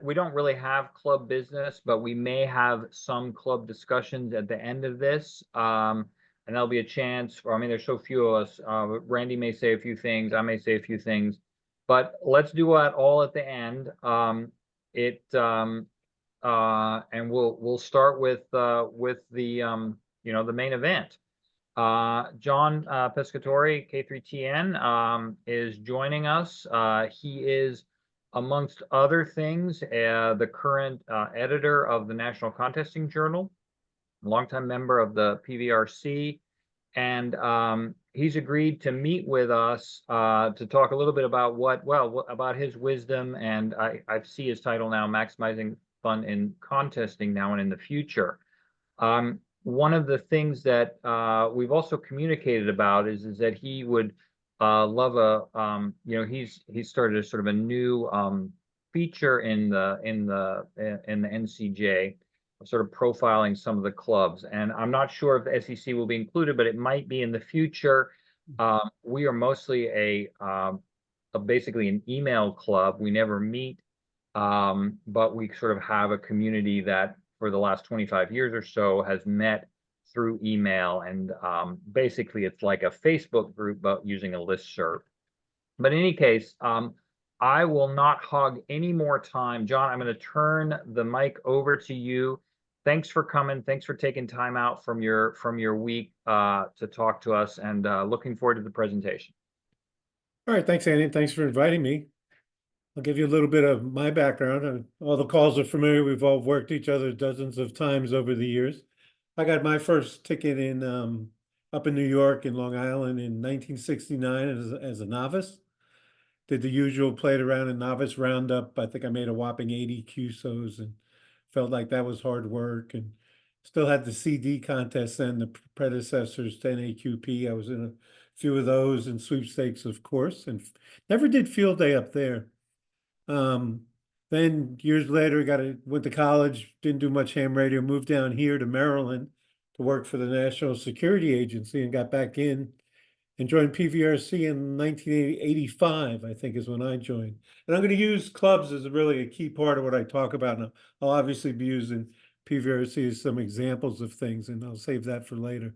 we don't really have club business, but we may have some club discussions at the end of this. And there'll be a chance for, I mean, there's so few of us. Randy may say a few things, I may say a few things, but let's do that all at the end. And we'll start with the the main event. John Pescatori, K3TN, is joining us. He is, amongst other things, the current editor of the National Contesting Journal, longtime member of the PVRC, and he's agreed to meet with us to talk a little bit about about his wisdom, and I see his title now, Maximizing Fun in Contesting Now and in the Future. One of the things that we've also communicated about is that he would love he's started a sort of a new feature in the NCJ, sort of profiling some of the clubs, and I'm not sure if the SEC will be included, but it might be in the future. We are mostly basically an email club. We never meet, but we sort of have a community that for the last 25 years or so has met through email, and basically it's like a Facebook group but using a listserv. But in any case, I will not hog any more time. John, I'm going to turn the mic over to you. Thanks for coming. Thanks for taking time out from your week to talk to us, and looking forward to the presentation. All right, thanks, Andy. Thanks for inviting me. I'll give you a little bit of my background. All the calls are familiar. We've all worked each other dozens of times over the years. I got my first ticket in up in New York, in Long Island, in 1969 as a novice. Did the usual, played around in novice roundup. I think I made a whopping 80 QSOs and felt like that was hard work, and still had the CD contest then, the predecessors to NAQP. I was in a few of those, and sweepstakes, of course, and never did field day up there. Then years later, went to college, didn't do much ham radio, moved down here to Maryland to work for the National Security Agency, and got back in and joined PVRC in 1985, I think is when I joined. And I'm going to use clubs as really a key part of what I talk about. And I'll obviously be using PVRC as some examples of things, and I'll save that for later.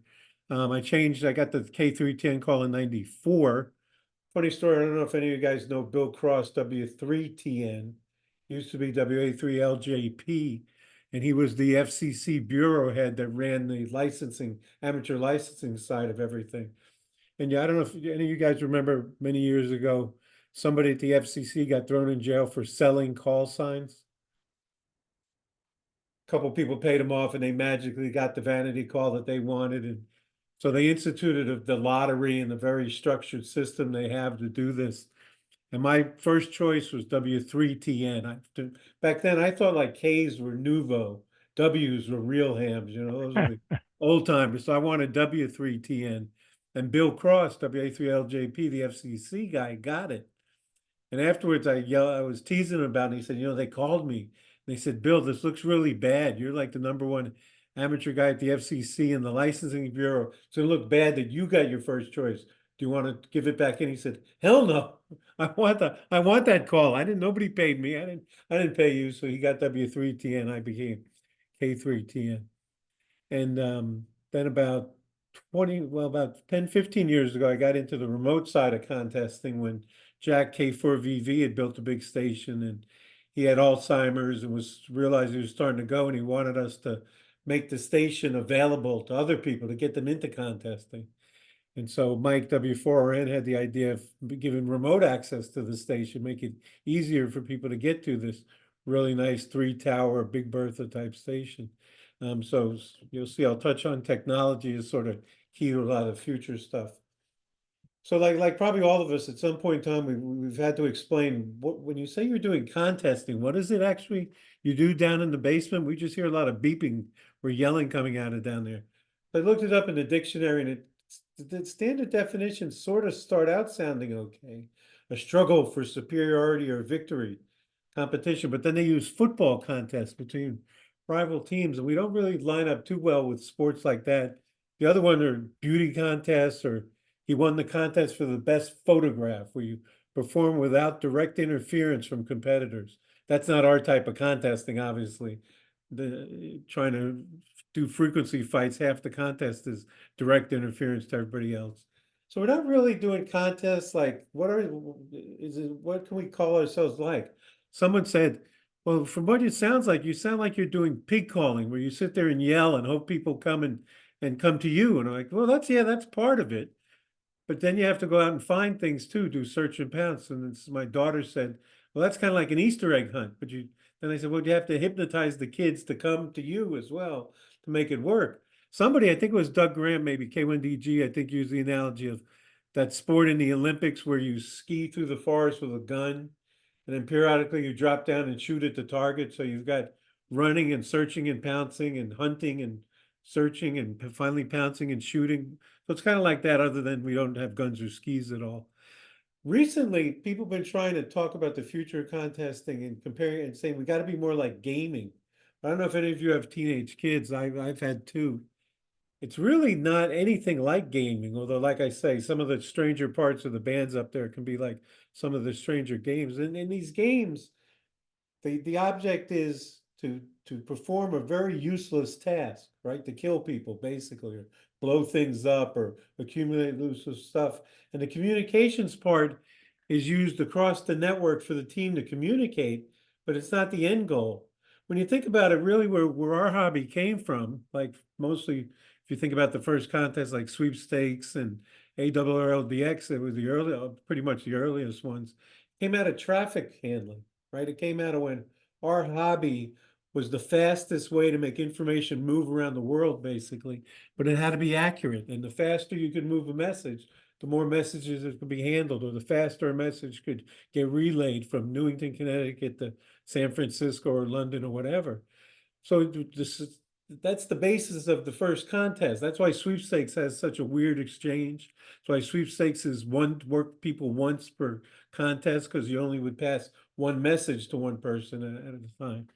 I got the K310 call in 94. Funny story, I don't know if any of you guys know Bill Cross, W3TN, used to be WA3LJP, and he was the FCC bureau head that ran the licensing, amateur licensing side of everything. And yeah, I don't know if any of you guys remember, many years ago, somebody at the FCC got thrown in jail for selling call signs. A couple people paid them off and they magically got the vanity call that they wanted, and so they instituted the lottery and the very structured system they have to do this. And my first choice was W3TN. Back then, I thought like K's were nouveau, W's were real hams, those are the old timers. So I wanted W3TN. And Bill Cross, WA3LJP, the FCC guy, got it. And afterwards, I was teasing him about it. And he said, they called me. And they said, Bill, this looks really bad. You're like the #1 amateur guy at the FCC and the licensing bureau. So it looked bad that you got your first choice. Do you want to give it back? And he said, hell no. I want that call. Nobody paid me. I didn't pay you. So he got W3TN. I became K3TN. And then about 10, 15 years ago, I got into the remote side of contesting when Jack K4VV had built a big station, and he had Alzheimer's and realized he was starting to go, and he wanted us to make the station available to other people to get them into contesting. And so Mike W4RN had the idea of giving remote access to the station, make it easier for people to get to this really nice 3-tower, Big Bertha type station. So you'll see, I'll touch on technology as sort of key to a lot of future stuff. So like probably all of us at some point in time, we've had to explain when you say you're doing contesting, what is it actually you do down in the basement? We just hear a lot of beeping or yelling coming out of down there. I looked it up in the dictionary, and the standard definitions sort of start out sounding okay. A struggle for superiority or victory, competition, but then they use football contests between rival teams, and we don't really line up too well with sports like that. The other one are beauty contests, or he won the contest for the best photograph, where you perform without direct interference from competitors. that's not our type of contesting, obviously. The trying to do frequency fights, half the contest is direct interference to everybody else. So we're not really doing contests like what can we call ourselves like? Someone said, well, from what it sounds like, you sound like you're doing pig calling, where you sit there and yell and hope people come and come to you. And I'm like, well, that's part of it. But then you have to go out and find things too, do search and pounce. And my daughter said, well, that's kind of like an Easter egg hunt. But then I said, well, you have to hypnotize the kids to come to you as well to make it work. Somebody, I think it was Doug Graham, maybe K1DG, I think used the analogy of that sport in the Olympics where you ski through the forest with a gun and then periodically you drop down and shoot at the target. So you've got running and searching and pouncing and hunting and searching and finally pouncing and shooting. So it's kind of like that, other than we don't have guns or skis at all. Recently, people have been trying to talk about the future of contesting and comparing and saying we got to be more like gaming. I don't know if any of you have teenage kids. I've had two. It's really not anything like gaming, although, like I say, some of the stranger parts of the bands up there can be like some of the stranger games. And in these games, the object is to perform a very useless task, right? To kill people, basically, or blow things up or accumulate loose stuff. And the communications part is used across the network for the team to communicate, but it's not the end goal. When you think about it, really where our hobby came from, like mostly if you think about the first contest like sweepstakes and ARRLDX, it was the early, pretty much the earliest ones, came out of traffic handling, right? It came out of when our hobby was the fastest way to make information move around the world, basically, but it had to be accurate. And the faster you could move a message, the more messages it could be handled, or the faster a message could get relayed from Newington, Connecticut to San Francisco or London or whatever. So that's the basis of the first contest. That's why sweepstakes has such a weird exchange. That's why sweepstakes is work people once per contest, because you only would pass one message to one person at a time.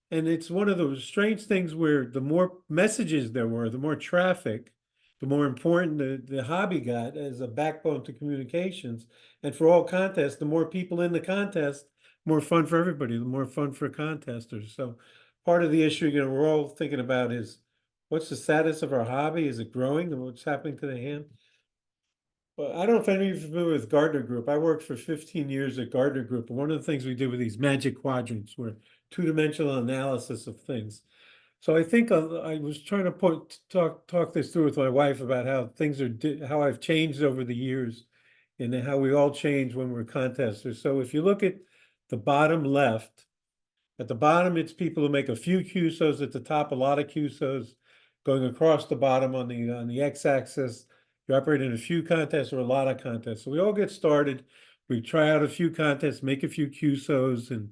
And it's one of those strange things where the more messages there were, the more traffic, the more important the hobby got as a backbone to communications. And for all contests, the more people in the contest, more fun for everybody, the more fun for contesters. So part of the issue, we're all thinking about is what's the status of our hobby? Is it growing? And what's happening to the hand? Well, I don't know if any of you are familiar with Gardner Group. I worked for 15 years at Gardner Group. And one of the things we did with these magic quadrants were two-dimensional analysis of things. So I think I was trying to talk this through with my wife about how things are, how I've changed over the years and how we all change when we're contesters. So if you look at the bottom left, at the bottom, it's people who make a few QSOs. At the top, a lot of QSOs. Going across the bottom on the x-axis, you operate in a few contests or a lot of contests. So we all get started. We try out a few contests, make a few QSOs, and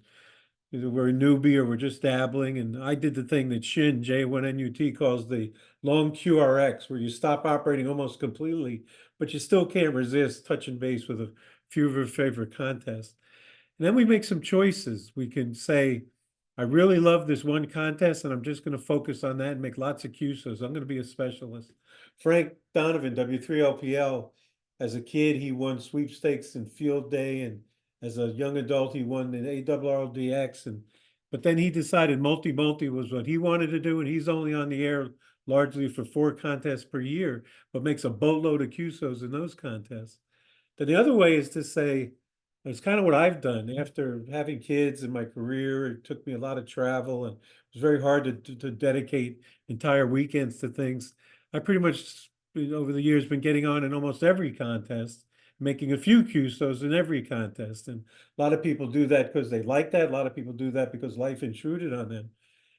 either we're a newbie or we're just dabbling. And I did the thing that Shin, J1NUT, calls the long QRX, where you stop operating almost completely, but you still can't resist touching base with a few of your favorite contests. And then we make some choices. We can say, I really love this one contest and I'm just going to focus on that and make lots of QSOs. I'm going to be a specialist. Frank Donovan, W3LPL, as a kid, he won sweepstakes and field day. And as a young adult, he won in ARRLDX. But then he decided multi-multi was what he wanted to do. And he's only on the air largely for 4 contests per year, but makes a boatload of QSOs in those contests. Then the other way is to say, it's kind of what I've done after having kids in my career. It took me a lot of travel and it was very hard to dedicate entire weekends to things. I pretty much over the years been getting on in almost every contest, making a few QSOs in every contest. And a lot of people do that because they like that. A lot of people do that because life intruded on them.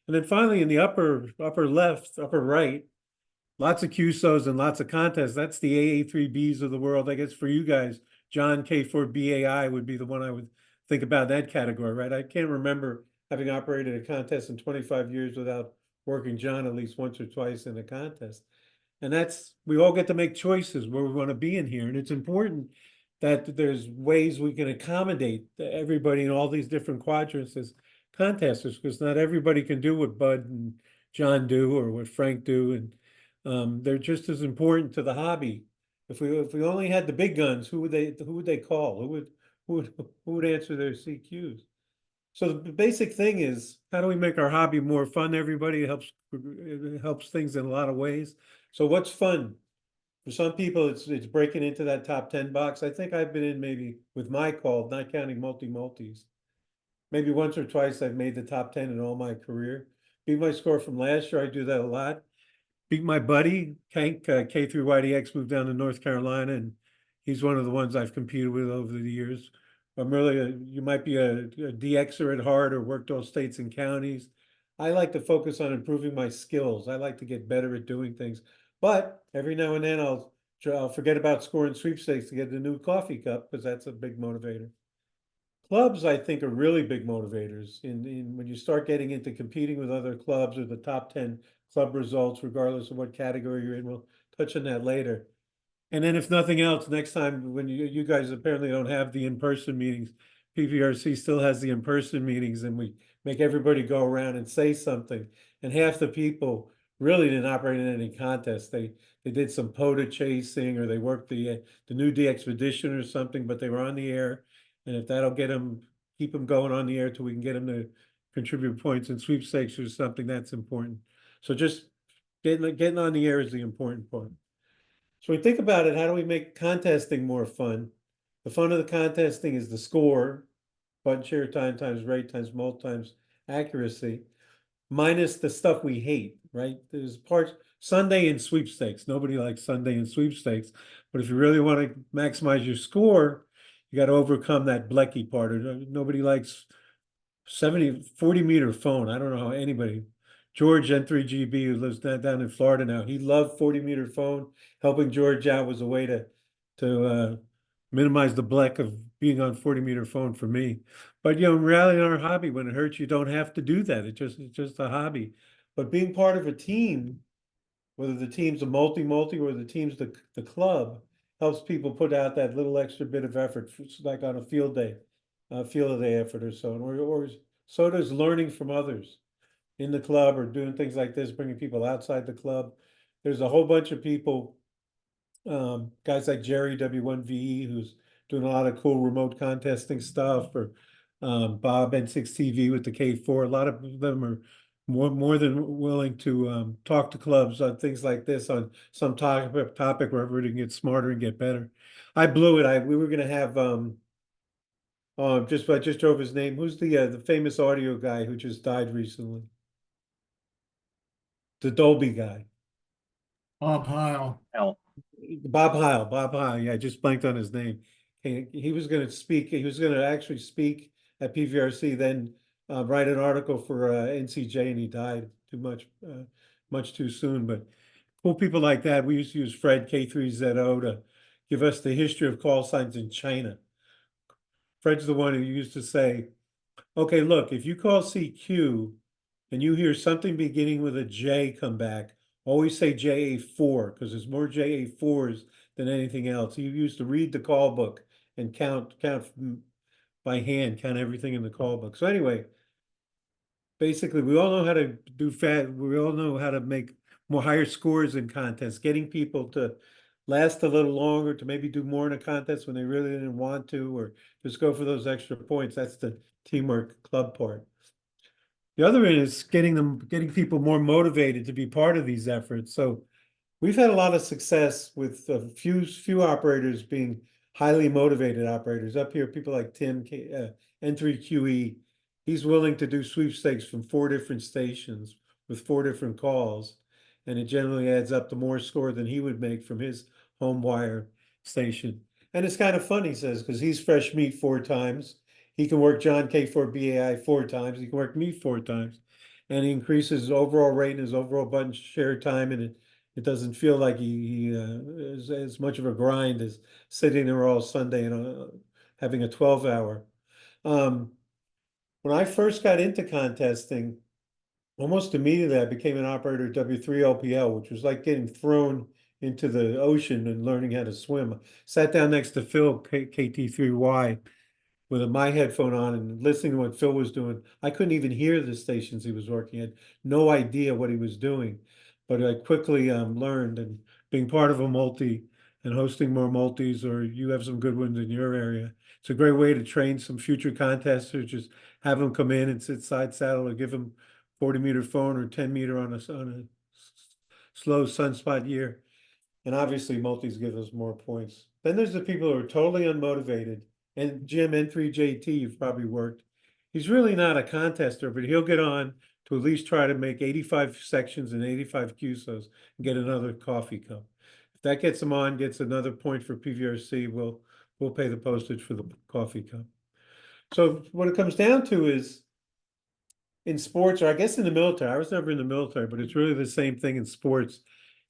And then finally in the upper left, upper right, lots of QSOs and lots of contests. That's the AA3Bs of the world. I guess for you guys, John K4BAI would be the one I would think about that category, right? I can't remember having operated a contest in 25 years without working John at least once or twice in a contest. And we all get to make choices where we want to be in here. And it's important that there's ways we can accommodate everybody in all these different quadrants as contesters, because not everybody can do what Bud and John do or what Frank do. And they're just as important to the hobby. If we only had the big guns, who would they call? Who would answer their CQs? So the basic thing is, how do we make our hobby more fun? Everybody it helps things in a lot of ways. So what's fun? For some people, it's breaking into that top 10 box. I think I've been in maybe with my call, not counting multis. Maybe once or twice I've made the top 10 in all my career. Beat my score from last year. I do that a lot. Beat my buddy, Hank, K3YDX, moved down to North Carolina, and he's one of the ones I've competed with over the years. I'm really you might be a DXer at heart or worked all states and counties. I like to focus on improving my skills. I like to get better at doing things. But every now and then I'll forget about scoring sweepstakes to get a new coffee cup because that's a big motivator. Clubs, I think, are really big motivators in when you start getting into competing with other clubs or the top 10 club results, regardless of what category you're in. We'll touch on that later. And then if nothing else, next time when you guys apparently don't have the in-person meetings, PVRC still has the in-person meetings and we make everybody go around and say something. And half the people really didn't operate in any contest. They did some POTA chasing or they worked the new DXpedition or something, but they were on the air. And if that'll keep them going on the air till we can get them to contribute points in sweepstakes or something, that's important. So just getting on the air is the important part. So we think about it, how do we make contesting more fun? The fun of the contesting is the score, button share time times rate times multi times accuracy, minus the stuff we hate, right? There's parts, Sunday and sweepstakes. Nobody likes Sunday and sweepstakes. But if you really want to maximize your score, you got to overcome that Blecky part. Nobody likes 40-meter phone. I don't know how anybody, George N3GB, who lives down in Florida now, he loved 40-meter phone. Helping George out was a way to minimize the bleck of being on 40-meter phone for me. But in reality, in our hobby, when it hurts, you don't have to do that. It's just a hobby. But being part of a team, whether the team's a multi or the team's the club, helps people put out that little extra bit of effort, like on a field day effort or so. Or so does learning from others in the club or doing things like this, bringing people outside the club. There's a whole bunch of people, guys like Jerry W1VE, who's doing a lot of cool remote contesting stuff, or Bob N6TV with the K4. A lot of them are more than willing to talk to clubs on things like this, on some topic where everybody can get smarter and get better. I blew it. We were gonna have I just drove his name. Who's the famous audio guy who just died recently? The Dolby guy. Bob Heil. Bob Heil. Yeah, I just blanked on his name. He was going to speak. He was going to actually speak at PVRC, then write an article for NCJ, and he died much too soon. But cool people like that. We used to use Fred K3ZO to give us the history of call signs in China. Fred's the one who used to say, "Okay, look, if you call CQ and you hear something beginning with a J come back, always say JA4 because there's more JA4s than anything else." He used to read the call book and count by hand, count everything in the call book. So anyway, basically, we all know how to we all know how to make more higher scores in contests, getting people to last a little longer, to maybe do more in a contest when they really didn't want to, or just go for those extra points. That's the teamwork club part. The other end is getting people more motivated to be part of these efforts. So we've had a lot of success with a few operators being highly motivated operators. Up here, people like Tim, N3QE, he's willing to do sweepstakes from 4 different stations with 4 different calls. And it generally adds up to more score than he would make from his home wire station. And it's kind of fun, he says, because he's fresh meat 4 times. He can work John K4BAI 4 times. He can work me 4 times. And he increases his overall rate and his overall button share time. And it doesn't feel like he is as much of a grind as sitting there all Sunday and having a 12-hour. When I first got into contesting, almost immediately I became an operator at W3LPL, which was like getting thrown into the ocean and learning how to swim. Sat down next to Phil, KT3Y, with my headphone on and listening to what Phil was doing. I couldn't even hear the stations he was working at, no idea what he was doing. But I quickly learned, and being part of a multi and hosting more multis, or you have some good ones in your area. It's a great way to train some future contesters. Just have them come in and sit side saddle, or give them 40-meter phone or 10-meter on a slow sunspot year. And obviously multis give us more points. Then there's the people who are totally unmotivated. And Jim, N3JT, you've probably worked. He's really not a contester, but he'll get on to at least try to make 85 sections and 85 QSOs and get another coffee cup. If that gets him on, gets another point for PVRC, we'll pay the postage for the coffee cup. So what it comes down to is, in sports, or I guess in the military, I was never in the military, but it's really the same thing in sports,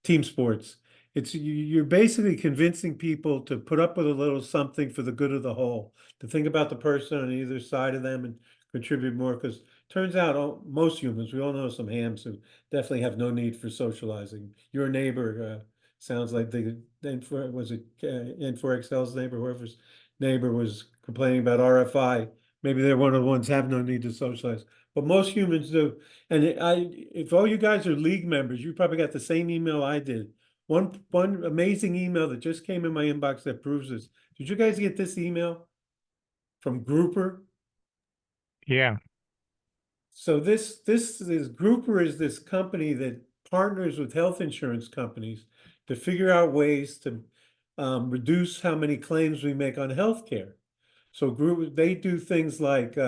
team sports. You're basically convincing people to put up with a little something for the good of the whole, to think about the person on either side of them and contribute more. Because turns out most humans, we all know some hams who definitely have no need for socializing. Your neighbor sounds like was it N4XL's neighbor, whoever's neighbor was complaining about RFI. Maybe they're one of the ones have no need to socialize. But most humans do. And if all you guys are league members, you probably got the same email I did. One amazing email that just came in my inbox that proves this. Did you guys get this email from Grouper? Yeah. So this Grouper is this company that partners with health insurance companies to figure out ways to reduce how many claims we make on healthcare. So they do things like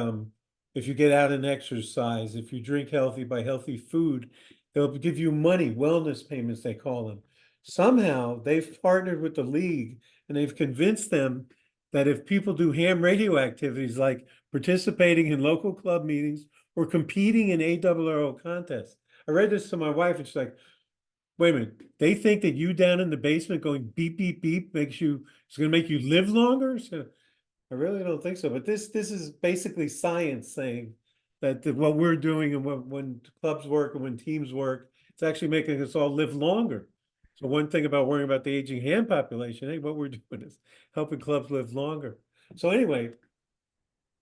if you get out and exercise, if you drink healthy, buy healthy food, they'll give you money, wellness payments, they call them. Somehow they've partnered with the league and they've convinced them that if people do ham radio activities like participating in local club meetings or competing in ARRO contests. I read this to my wife and she's like, wait a minute, they think that you down in the basement going beep, beep, beep it's gonna make you live longer? So I really don't think so, but this is basically science saying that what we're doing and when clubs work and when teams work, it's actually making us all live longer. So one thing about worrying about the aging ham population, hey, what we're doing is helping clubs live longer. So anyway,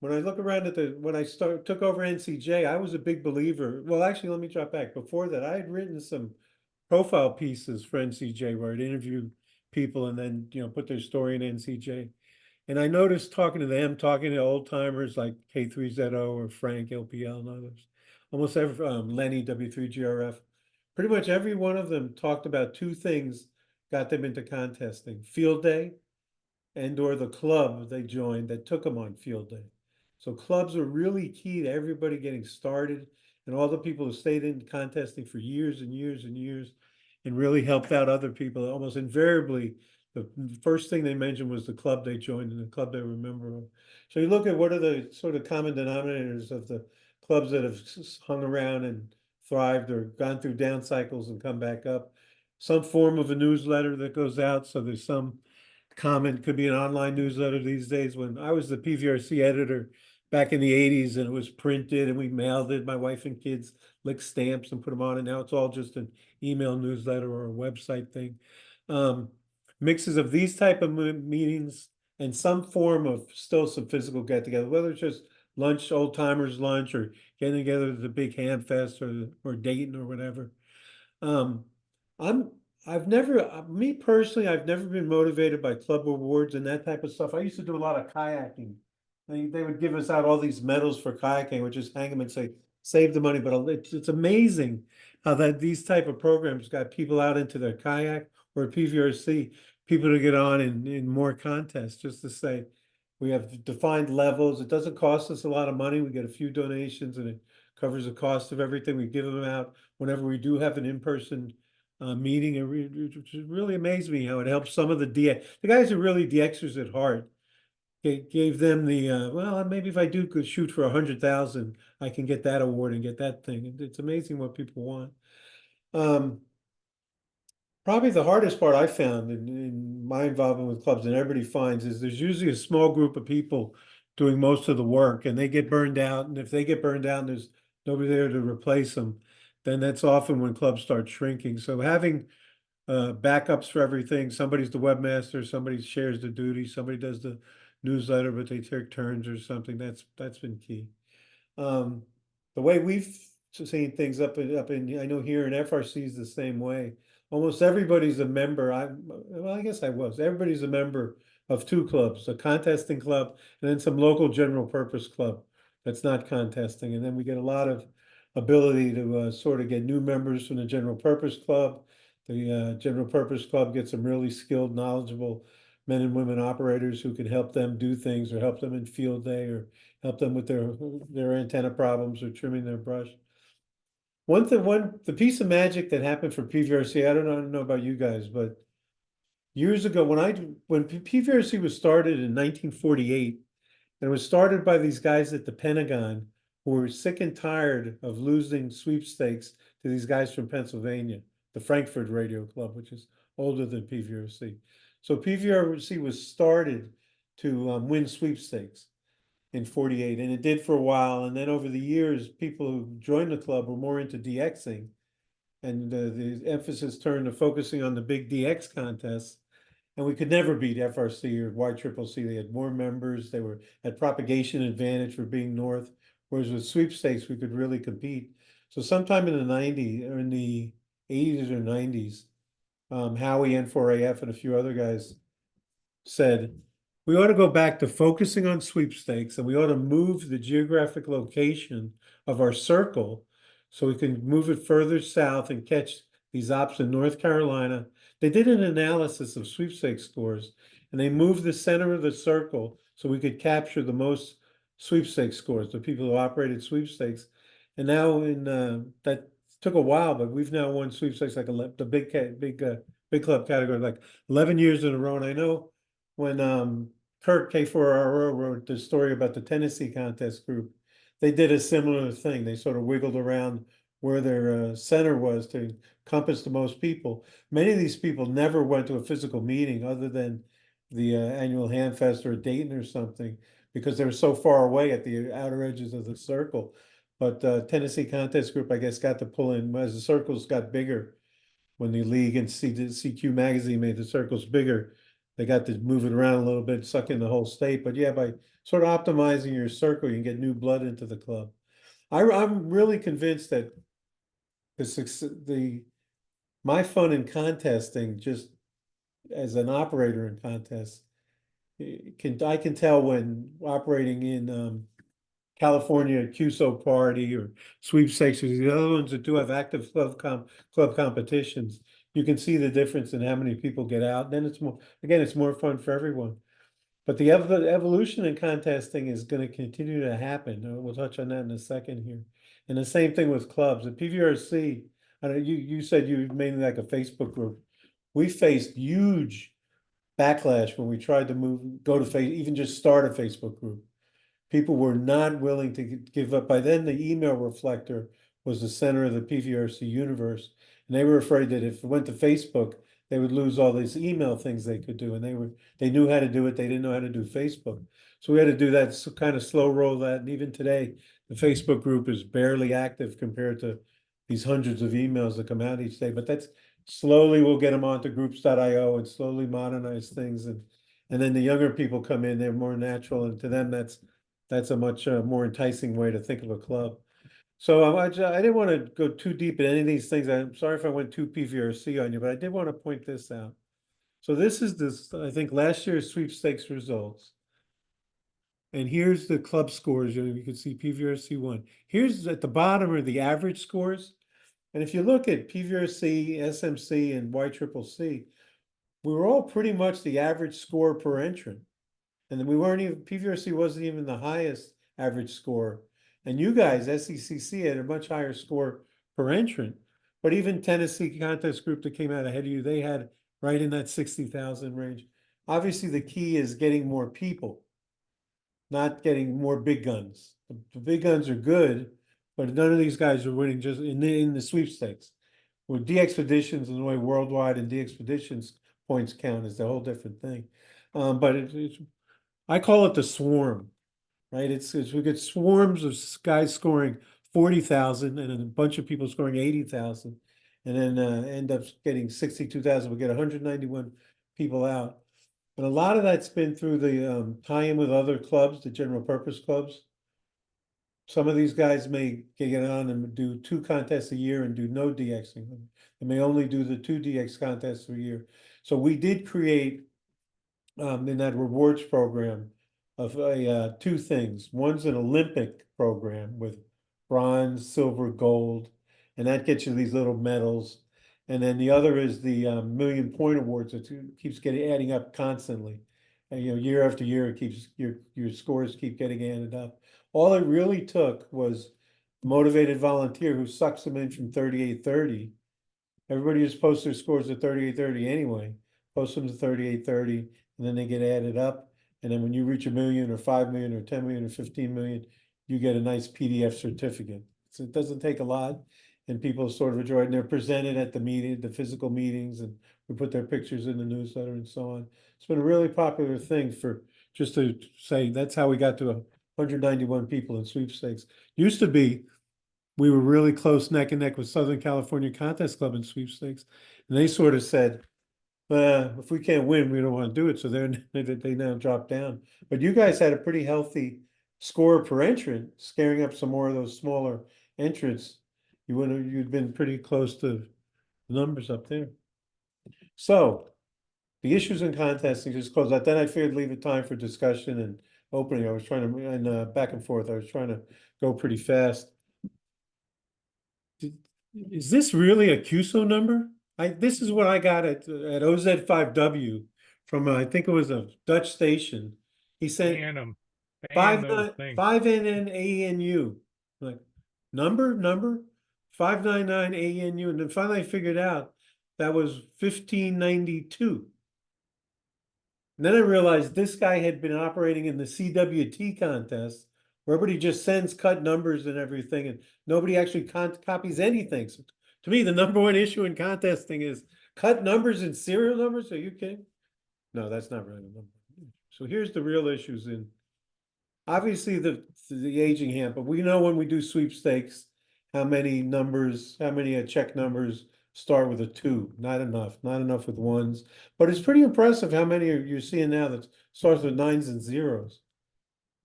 when I look around when I took over NCJ, I was a big believer. Well, actually, let me drop back. Before that, I had written some profile pieces for NCJ where I'd interview people and then, put their story in NCJ. And I noticed talking to them, talking to old timers like K3ZO or Frank LPL and others, almost every Lenny W3GRF, pretty much every one of them talked about two things got them into contesting: field day and/or the club they joined that took them on field day. So clubs are really key to everybody getting started, and all the people who stayed in contesting for years and years and years and really helped out other people. Almost invariably, the first thing they mentioned was the club they joined and the club they were a member of. So you look at what are the sort of common denominators of the clubs that have hung around and thrived or gone through down cycles and come back up. Some form of a newsletter that goes out. So there's some common, could be an online newsletter these days. When I was the PVRC editor back in the 80s and it was printed and we mailed it, my wife and kids licked stamps and put them on it. Now it's all just an email newsletter or a website thing. Mixes of these type of meetings and some form of still some physical get together, whether it's just lunch, old timers lunch, or getting together at the big ham fest or Dayton or whatever. Me personally, I've never been motivated by club awards and that type of stuff. I used to do a lot of kayaking. They would give us out all these medals for kayaking, which is hang them and say, save the money. But it's amazing how these type of programs got people out into their kayak or PVRC, people to get on in more contests, just to say, we have defined levels. It doesn't cost us a lot of money. We get a few donations and it covers the cost of everything. We give them out whenever we do have an in-person meeting. It really amazed me how it helps some of the guys are really DXers at heart. Gave them the well, maybe if I do could shoot for 100,000, I can get that award and get that thing. It's amazing what people want. Probably the hardest part I found in my involvement with clubs, and everybody finds, is there's usually a small group of people doing most of the work and they get burned out. And if they get burned out and there's nobody there to replace them, then that's often when clubs start shrinking. So having backups for everything, somebody's the webmaster, somebody shares the duty, somebody does the newsletter, but they take turns or something, that's been key. The way we've seen things up in, I know here in FRC is the same way. almost everybody's a member. Well, I guess I was. Everybody's a member of two clubs, a contesting club and then some local general purpose club that's not contesting. And then we get a lot of ability to sort of get new members from the general purpose club. The general purpose club gets some really skilled, knowledgeable men and women operators who can help them do things or help them in field day or help them with their antenna problems or trimming their brush. The piece of magic that happened for PVRC, I don't know about you guys, but years ago when PVRC was started in 1948, and it was started by these guys at the Pentagon who were sick and tired of losing sweepstakes to these guys from Pennsylvania, the Frankfurt Radio Club, which is older than PVRC. So PVRC was started to win sweepstakes in 48, and it did for a while. And then over the years, people who joined the club were more into DXing, and the emphasis turned to focusing on the big DX contests. And we could never beat FRC or YCCC. They had more members. They had propagation advantage for being north. Whereas with sweepstakes, we could really compete. So sometime in the 90s or in the 80s or 90s, Howie, N4AF, and a few other guys said, we ought to go back to focusing on sweepstakes and we ought to move the geographic location of our circle so we can move it further south and catch these ops in North Carolina. They did an analysis of sweepstakes scores and they moved the center of the circle so we could capture the most sweepstakes scores, the people who operated sweepstakes. And now that took a while, but we've now won sweepstakes like the big club category like 11 years in a row. And I know when Kirk K4RO wrote the story about the Tennessee contest group, they did a similar thing. They sort of wiggled around where their center was to encompass the most people. Many of these people never went to a physical meeting other than the annual Hamfest or Dayton or something because they were so far away at the outer edges of the circle. But Tennessee contest group, I guess, got to pull in as the circles got bigger. When the league and CQ magazine made the circles bigger, they got to move it around a little bit, suck in the whole state. But yeah, by sort of optimizing your circle, you can get new blood into the club. I'm really convinced that my fun in contesting, just as an operator in contests, I can tell when operating in California QSO Party or sweepstakes or the other ones that do have active club competitions, you can see the difference in how many people get out. Then it's more fun for everyone. But the evolution in contesting is going to continue to happen. We'll touch on that in a second here. And the same thing with clubs. At PVRC, I know you said you mainly like a Facebook group. We faced huge backlash when we tried to even just start a Facebook group. People were not willing to give up. By then, the email reflector was the center of the PVRC universe. And they were afraid that if it went to Facebook, they would lose all these email things they could do. And they knew how to do it. They didn't know how to do Facebook. So we had to do that, kind of slow roll that. And even today, the Facebook group is barely active compared to these hundreds of emails that come out each day. But that's slowly we'll get them onto groups.io and slowly modernize things. And then the younger people come in, they're more natural. And to them, that's a much more enticing way to think of a club. So I didn't want to go too deep in any of these things. I'm sorry if I went too PVRC on you, but I did want to point this out. So this is I think last year's sweepstakes results. And here's the club scores. You can see PVRC won. Here's at the bottom are the average scores. And if you look at PVRC, SMC, and YCCC, we were all pretty much the average score per entrant. And then PVRC wasn't even the highest average score. And you guys, SECC, had a much higher score per entrant. But even Tennessee contest group that came out ahead of you, they had right in that 60,000 range. Obviously, the key is getting more people, not getting more big guns. The big guns are good, but none of these guys are winning just in the sweepstakes. With DXpeditions and the way worldwide and DXpeditions points count is a whole different thing. But I call it the swarm, right? It's we get swarms of guys scoring 40,000 and then a bunch of people scoring 80,000 and then end up getting 62,000. We get 191 people out. And a lot of that's been through the tie-in with other clubs, the general purpose clubs. some of these guys may get on and do 2 contests a year and do no DXing. They may only do the 2 DX contests a year. So we did create in that rewards program of a 2 things. One's an Olympic program with bronze, silver, gold, and that gets you these little medals. And then the other is the Million Point Awards that keeps getting adding up constantly. And, year after year, it keeps your scores keep getting added up. All it really took was a motivated volunteer who sucks them in from 3830. Everybody just posts their scores at 3830 anyway. Post them to 3830, and then they get added up. And then when you reach 1 million or 5 million or 10 million or 15 million, you get a nice PDF certificate. So it doesn't take a lot, and people sort of enjoy it. And they're presented at the meeting, the physical meetings, and we put their pictures in the newsletter and so on. It's been a really popular thing for just to say that's how we got to 191 people in sweepstakes. Used to be we were really close neck and neck with Southern California Contest Club in sweepstakes, and they sort of said, if we can't win, we don't want to do it. So they now dropped down. But you guys had a pretty healthy score per entrant, scaring up some more of those smaller entrants. You'd been pretty close to the numbers up there. So the issues in contesting just closed out. Then I figured leave it time for discussion and opening. I was trying to, and back and forth, I was trying to go pretty fast. Is this really a CUSO number? This is what I got at OZ5W from, I think it was a Dutch station. He said Ban them. five Ban those things. 5NN ANU. Like, number 599 ANU. And then finally I figured out that was 1592. And then I realized this guy had been operating in the CWT contest, where everybody just sends cut numbers and everything, and nobody actually copies anything. So to me, the number one issue in contesting is cut numbers and serial numbers. Are you kidding? No, that's not really the number. So here's the real issues in, obviously the aging hand, but we know when we do sweepstakes, how many check numbers start with a 2. Not enough with 1s, but it's pretty impressive how many you're seeing now that starts with 9s and 0s.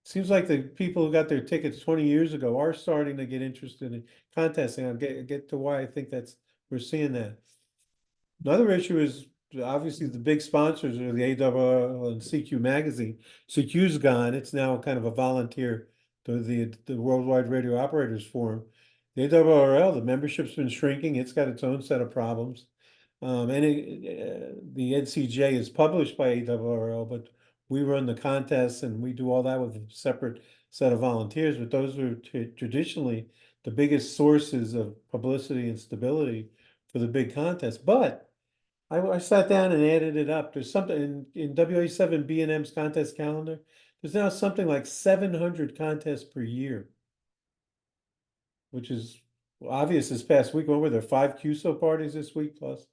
Seems like the people who got their tickets 20 years ago are starting to get interested in contesting. I'll get to why I think we're seeing that. Another issue is obviously the big sponsors are the AWRL and CQ magazine. CQ's gone. It's now kind of a volunteer to the Worldwide Radio Operators Forum. The AWRL, the membership's been shrinking. It's got its own set of problems. And the NCJ is published by AWRL, but we run the contests and we do all that with a separate set of volunteers. But those are traditionally the biggest sources of publicity and stability for the big contests. But I sat down and added it up. There's something in WA7 B&M's contest calendar. There's now something like 700 contests per year, which is obvious this past week. What were there, 5 CUSO parties this week plus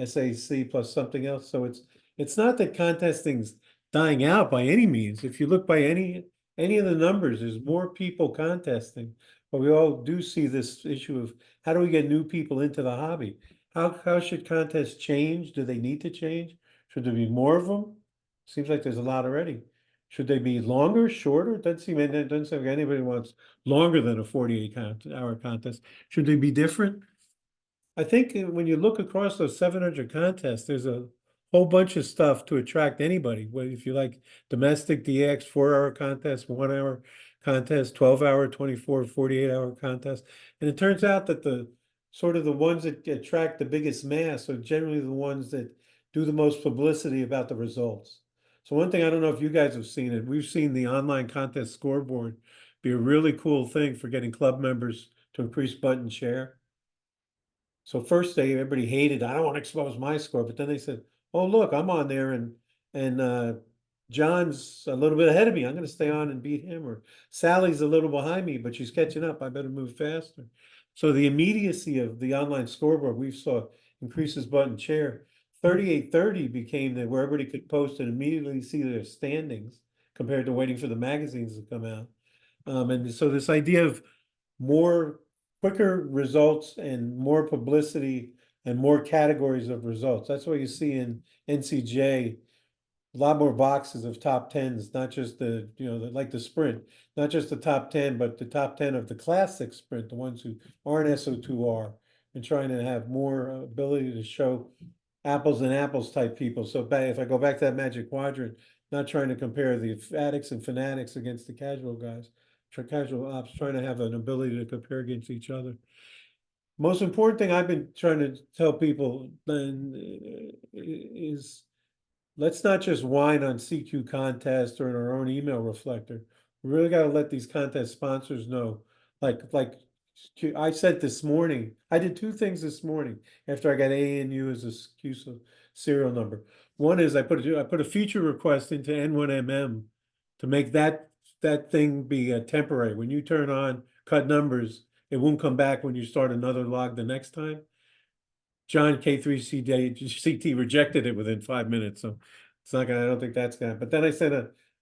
SAC plus something else? So it's not that contesting's dying out by any means. If you look by any of the numbers, there's more people contesting, but we all do see this issue of how do we get new people into the hobby? How should contests change? Do they need to change? Should there be more of them? Seems like there's a lot already. Should they be longer, shorter? It doesn't seem like anybody wants longer than a 48-hour contest. Should they be different? I think when you look across those 700 contests, there's a whole bunch of stuff to attract anybody. Well, if you like domestic DX, 4-hour contest, 1-hour contest, 12-hour, 24, 48-hour contest. And it turns out that the ones that attract the biggest mass are generally the ones that do the most publicity about the results. So one thing, I don't know if you guys have seen it, we've seen the online contest scoreboard be a really cool thing for getting club members to increase button share. So first everybody hated, I don't want to expose my score, but then they said, oh, look, I'm on there and John's a little bit ahead of me. I'm going to stay on and beat him. Or Sally's a little behind me, but she's catching up. I better move faster. So the immediacy of the online scoreboard we saw increases button share. 3830 became where everybody could post and immediately see their standings compared to waiting for the magazines to come out. And so this idea of quicker results and more publicity and more categories of results. That's what you see in NCJ. a lot more boxes of top tens, not just the, like the sprint, not just the top 10, but the top 10 of the classic sprint, the ones who aren't SO2R, and trying to have more ability to show apples and apples type people. So if I go back to that Magic Quadrant, not trying to compare the addicts and fanatics against the casual guys, casual ops, trying to have an ability to compare against each other. Most important thing I've been trying to tell people then is let's not just whine on CQ contest or in our own email reflector. We really got to let these contest sponsors know. Like I said this morning, I did two things this morning after I got ANU as a CUSO serial number. One is I put a feature request into N1MM to make that thing be temporary. When you turn on cut numbers, it won't come back when you start another log the next time. John K3CT rejected it within 5 minutes, so it's not gonna, I don't think that's gonna, but then I sent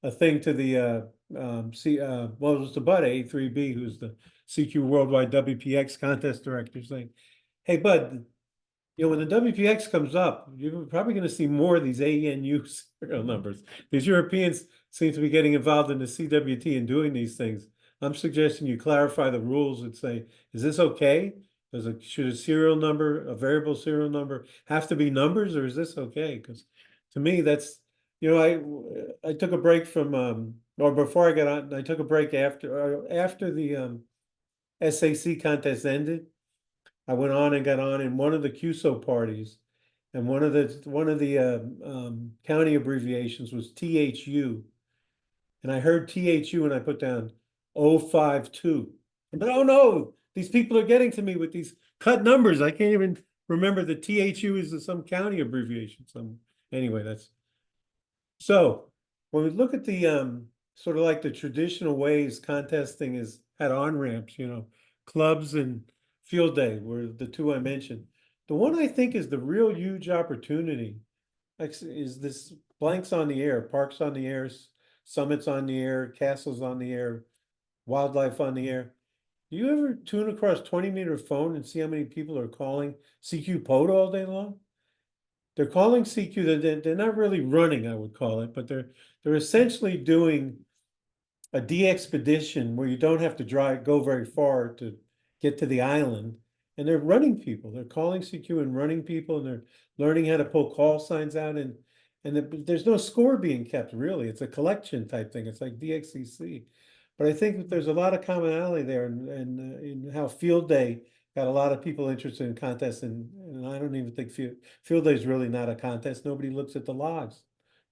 a thing to the well, it was to Bud A3B, who's the CQ Worldwide WPX contest director, saying, hey, Bud, when the WPX comes up, you're probably gonna see more of these ANU serial numbers. These Europeans seem to be getting involved in the CWT and doing these things. I'm suggesting you clarify the rules and say, is this okay? Should a serial number, a variable serial number, have to be numbers, or is this okay? Because to me, that's, I took a break from or before I got on, I took a break after the SAC contest ended. I went on and got on in one of the CUSO parties, and one of the county abbreviations was THU, and I heard THU and I put down 052. But oh no, these people are getting to me with these cut numbers. I can't even remember the THU is some county abbreviation. Anyway, so when we look at the sort of like the traditional ways contesting is had on-ramps, clubs and field day were the two I mentioned. The one I think is the real huge opportunity is this blanks on the air, parks on the air, summits on the air, castles on the air, wildlife on the air. Do you ever tune across 20-meter phone and see how many people are calling CQ POTA all day long? They're calling CQ, they're not really running, I would call it, but they're essentially doing a de-expedition where you don't have to go very far to get to the island. And they're running people. They're calling CQ and running people, and they're learning how to pull call signs out. And there's no score being kept, really. It's a collection type thing. It's like DXCC. But I think that there's a lot of commonality there in how field day got a lot of people interested in contests. And I don't even think field day is really not a contest. Nobody looks at the logs.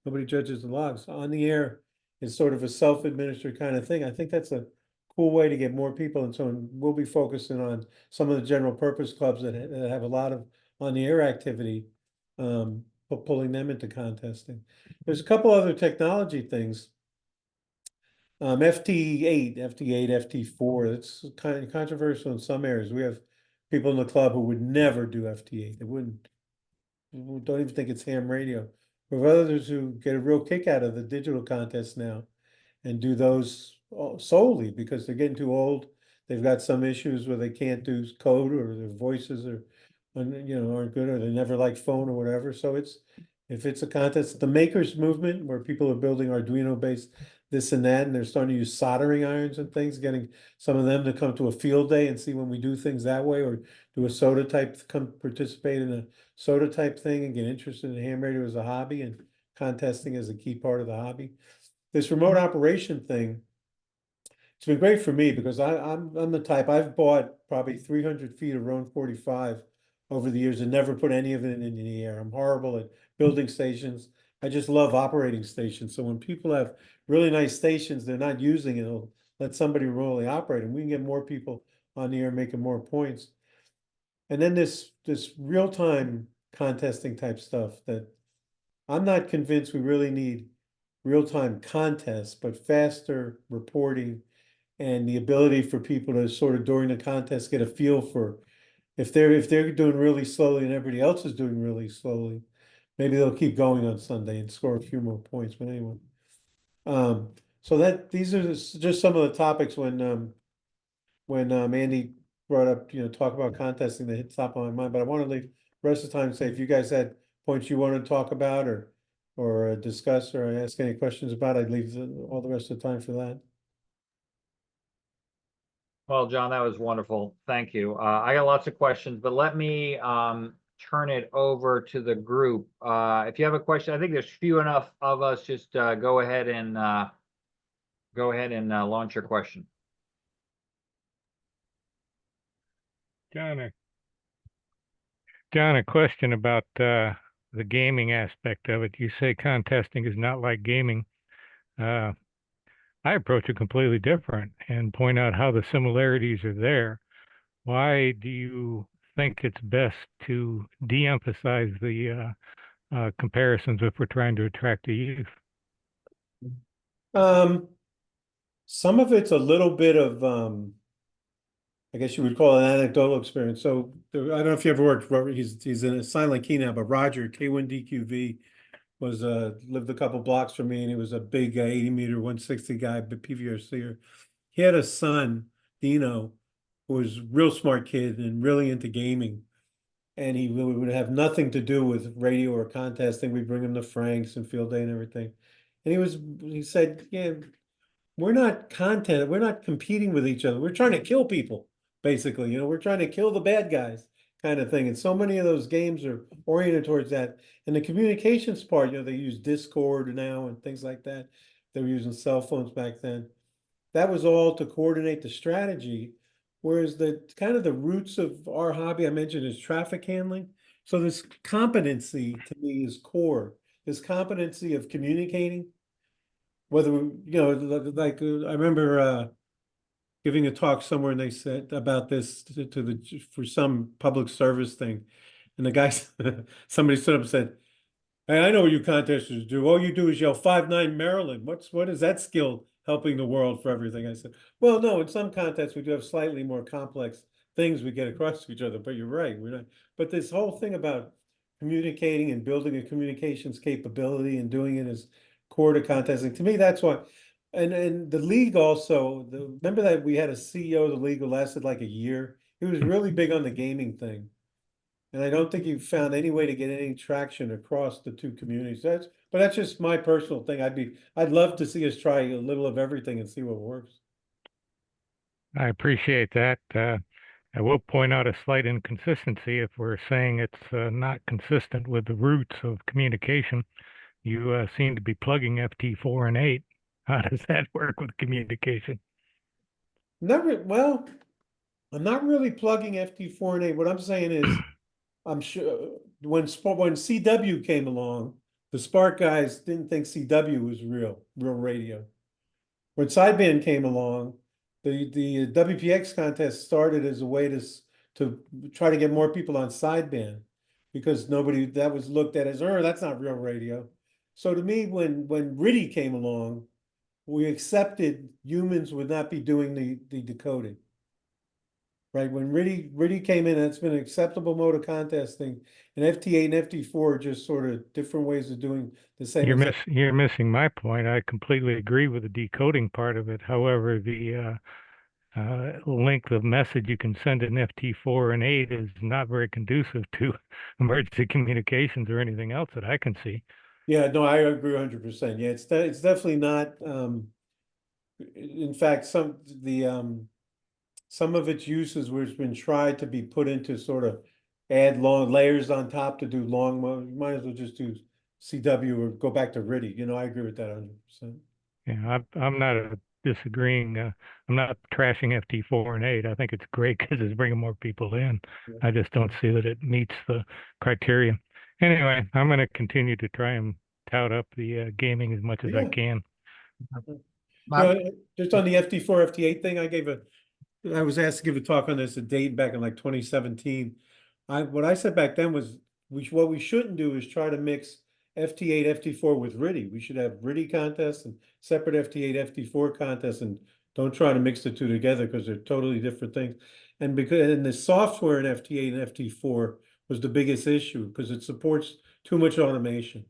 Nobody judges the logs. On the air is sort of a self-administered kind of thing. I think that's a cool way to get more people. And so we'll be focusing on some of the general purpose clubs that have a lot of on the air activity, pulling them into contesting. There's a couple other technology things. FT8, FT4, it's kind of controversial in some areas. We have people in the club who would never do FT8. They don't even think it's ham radio. We have others who get a real kick out of the digital contests now and do those solely because they're getting too old. They've got some issues where they can't do code, or their voices aren't good, or they never like phone or whatever. So if it's a contest, the makers movement where people are building Arduino-based this and that, and they're starting to use soldering irons and things, getting some of them to come to a field day and see when we do things that way, or do a soda type, come participate in a soda type thing and get interested in ham radio as a hobby and contesting as a key part of the hobby. This remote operation thing, it's been great for me because I'm the type, I've bought probably 300 feet of Roan 45 over the years and never put any of it in the air. I'm horrible at building stations. I just love operating stations. So when people have really nice stations, they're not using it, it'll let somebody remotely operate them. We can get more people on the air making more points. And then this real-time contesting type stuff that I'm not convinced we really need real-time contests, but faster reporting and the ability for people to sort of during the contest get a feel for if they're doing really slowly and everybody else is doing really slowly, maybe they'll keep going on Sunday and score a few more points. But anyway, so these are just some of the topics when Andy brought up, talk about contesting that hit top of my mind. But I want to leave the rest of the time to say if you guys had points you want to talk about or or discuss or ask any questions about, I'd leave all the rest of the time for that. Well, John, that was wonderful. Thank you. I got lots of questions, but let me turn it over to the group. If you have a question, I think there's few enough of us. Just go ahead and launch your question. John, a question about the gaming aspect of it. You say contesting is not like gaming. I approach it completely different and point out how the similarities are there. Why do you think it's best to de-emphasize the comparisons if we're trying to attract the youth? Some of it's a little bit of, I guess you would call it an anecdotal experience. So I don't know if you ever worked, he's in a Silent Key now, but Roger, K1DQV, was lived a couple blocks from me, and he was a big 80-meter, 160 guy, but PVRCer. He had a son, Dino, who was a real smart kid and really into gaming. And he would have nothing to do with radio or contesting. We bring him to Frank's and Field Day and everything. And he said, yeah, we're not competing with each other. We're trying to kill people, basically. You know, we're trying to kill the bad guys, kind of thing. And so many of those games are oriented towards that. And the communications part, you know, they use Discord now and things like that. They were using cell phones back then. That was all to coordinate the strategy. Whereas the kind of the roots of our hobby I mentioned is traffic handling. So this competency to me is core. This competency of communicating, whether, you know, like I remember giving a talk somewhere and they said about this for some public service thing. And the guy, somebody stood up and said, hey, I know what you contesters do. All you do is yell 5-9 Maryland. What is that skill helping the world for everything? I said, well, no, in some contests we do have slightly more complex things we get across to each other, but you're right. We're not, but this whole thing about communicating and building a communications capability and doing it as core to contesting, to me, that's why. And the league also, remember that we had a CEO of the league who lasted like a year? He was really big on the gaming thing. And I don't think you found any way to get any traction across the two communities. But that's just my personal thing. I'd love to see us try a little of everything and see what works. I appreciate that. I will point out a slight inconsistency if we're saying it's not consistent with the roots of communication. You seem to be plugging FT4 and 8. How does that work with communication? Well, I'm not really plugging FT4 and 8. What I'm saying is, I'm sure when CW came along, the Spark guys didn't think CW was real radio. When sideband came along, the WPX contest started as a way to try to get more people on sideband, because that was looked at as, that's not real radio. So to me, when RTTY came along, we accepted humans would not be doing the decoding. Right, when RTTY came in, that's been an acceptable mode of contesting, and FT8 and FT4 are just sort of different ways of doing the same. You're missing my point. I completely agree with the decoding part of it. However, the length of message you can send in FT4 and 8 is not very conducive to emergency communications or anything else that I can see. Yeah, no, I agree 100%. Yeah, it's definitely not. In fact, some of its uses where it's been tried to be put into sort of add long layers on top to do long mode. You might as well just do CW or go back to RTTY. You know, I agree with that 100%. Yeah, I'm not disagreeing. I'm not trashing FT4 and 8. I think it's great because it's bringing more people in. Yeah. I just don't see that it meets the criteria. Anyway, I'm going to continue to try and tout up the gaming as much as I can. Just on the FT4, FT8 thing, I was asked to give a talk on this, a date back in like 2017. What I said back then was what we shouldn't do is try to mix FT8, FT4 with RTTY. We should have RTTY contests and separate FT8, FT4 contests, and don't try to mix the two together because they're totally different things. And the software in FT8 and FT4 was the biggest issue because it supports too much automation.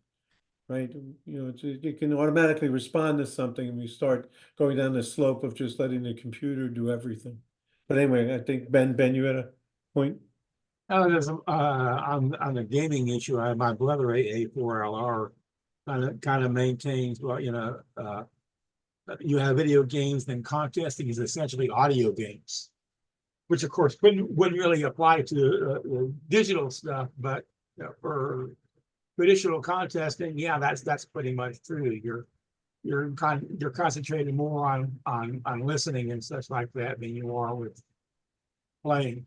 Right, you know, it can automatically respond to something, and we start going down the slope of just letting the computer do everything. But anyway, I think Ben, you had a point. There's on the gaming issue. My brother, A4LR, kind of maintains, well, you have video games, then contesting is essentially audio games, which of course wouldn't really apply to digital stuff, but for traditional contesting, yeah, that's pretty much true. You're concentrating more on listening and such like that than you are with playing.